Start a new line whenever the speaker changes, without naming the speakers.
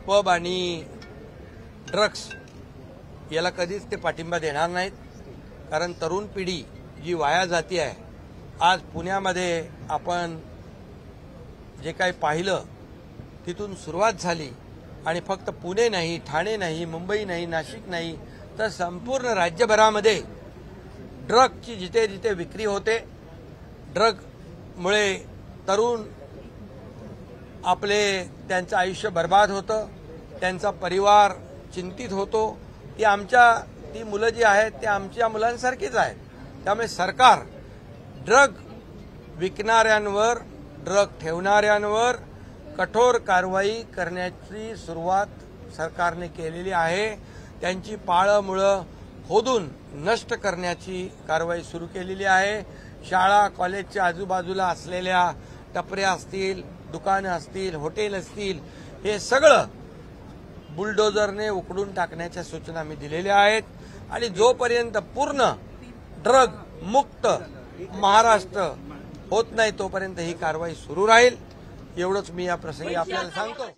Pub आणि drugs याला कधीच ते पाठिंबा देणार नाहीत। कारण तरुण पिढी जी वाया जाती आहे, आज पुण्यामध्ये आपण जे काही पाहिलं तिथून सुरुवात झाली आणि फक्त पुणे नाही, ठाणे नाही, मुंबई नाही, नाशिक नाही तर संपूर्ण राज्यभरामध्ये ड्रगची जिथे जिथे विक्री होते, ड्रगमुळे तरुण त्यांचं आयुष्य बर्बाद होतं, त्यांचा परिवार चिंतित होतो। ती मुलं जी आहेत ते आमच्या मुलांसारखीच आहेत। त्यामुळे सरकार ड्रग विकणाऱ्यांवर, ड्रग ठेवणाऱ्यांवर कठोर कारवाई करण्याची सुरुवात सरकारने केलेली आहे। त्यांची पाळंमुळं खोदून नष्ट करण्याची कारवाई सुरू केलेली आहे। शाळा कॉलेजच्या आजूबाजूला असलेल्या टपऱ्या असतील, दुकानं असतील, हॉटेल असतील, हे सगळं बुलडोजरने उकडून टाकण्याच्या सूचना मी दिलेल्या आहेत। आणि जोपर्यंत पूर्ण ड्रग मुक्त महाराष्ट्र होत नाही तोपर्यंत ही कारवाई सुरू राहील, एवढंच मी या प्रसंगी आपल्याला सांगतो।